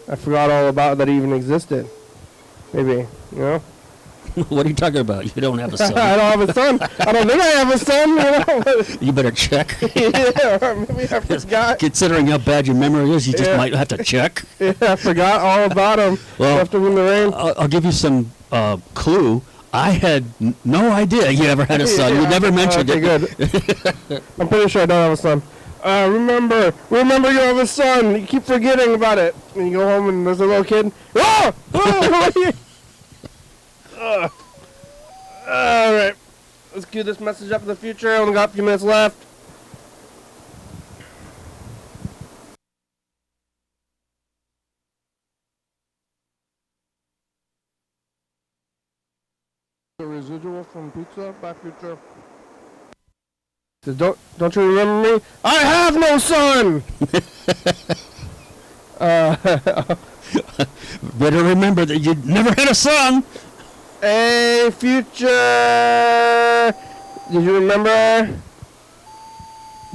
I forgot all about that he even existed. Maybe, you know? What are you talking about? You don't have a son. I don't have a son. I don't think I have a son, you know? You better check. Yeah, or maybe I forgot. Considering how bad your memory is, you just Yeah. might have to check. Yeah, I forgot all about him. Well, Left him in the rain. I'll give you some clue. I had no idea you ever had a son. You Yeah. never mentioned Okay, it. good. I'm pretty sure I don't have a son. Remember you have a son. You keep forgetting about it. And you go home and there's a little kid. Oh! All right. Let's cue this message up in the future. I only got a few minutes left. The residual from pizza by future. So don't you remember me? I have no son. Better remember that you never had a son. Hey, future. Did you remember?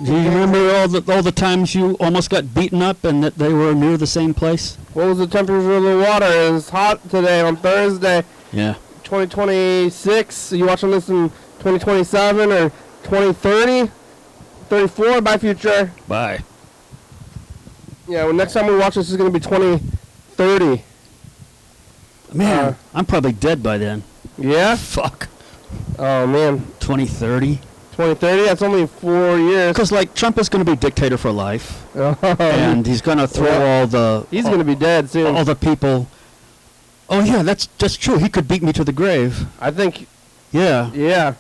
Do you remember all the times you almost got beaten up and that they were near the same place? What was the temperature of the water? It was hot today on Thursday, Yeah. 2026. Are you watching this in 2027 or 2030? 34 by future. Bye. Yeah, well, next time we watch this is going to be 2030. Man, I'm probably dead by then. Yeah? Fuck. Oh, man. 2030. 2030? That's only 4 years. Because, like, Trump is going to be dictator for life. And he's going to throw Yeah. all the... He's going to be dead soon. All the people... Oh, yeah, that's true. He could beat me to the grave. I think... Yeah. Yeah.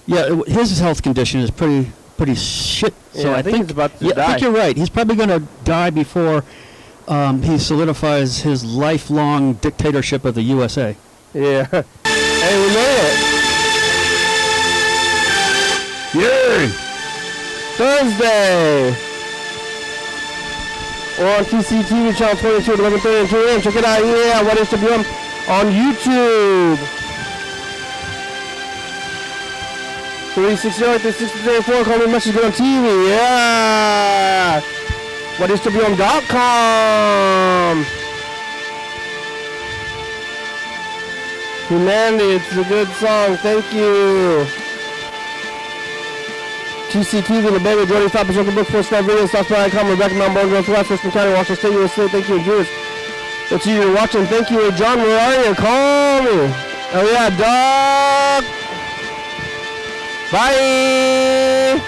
Yeah, his health condition is pretty shit. So Yeah, I think he's about to I die. think you're right. He's probably going to die before he solidifies his lifelong dictatorship of the USA. Yeah. Hey, we made it. Yay! Thursday. Or on TCTV channel 22 at 11:30 and 2 a.m. Check it out. Yeah, YDHWM on YouTube. 360, 360, call me a message, get on TV. Yeah. YDHWM.com. Humanity, it's a good song. Thank you. TCTV, the baby, Jordy, 5% of the book, 4-star videos, Southside.com, Rebecca, Mount Bourne, Northwest, Thurston County, Washington State, USA. Thank you, Jewish. That's you you're watching. Thank you, John. Where are you? Call me. Oh, yeah, dog. Bye.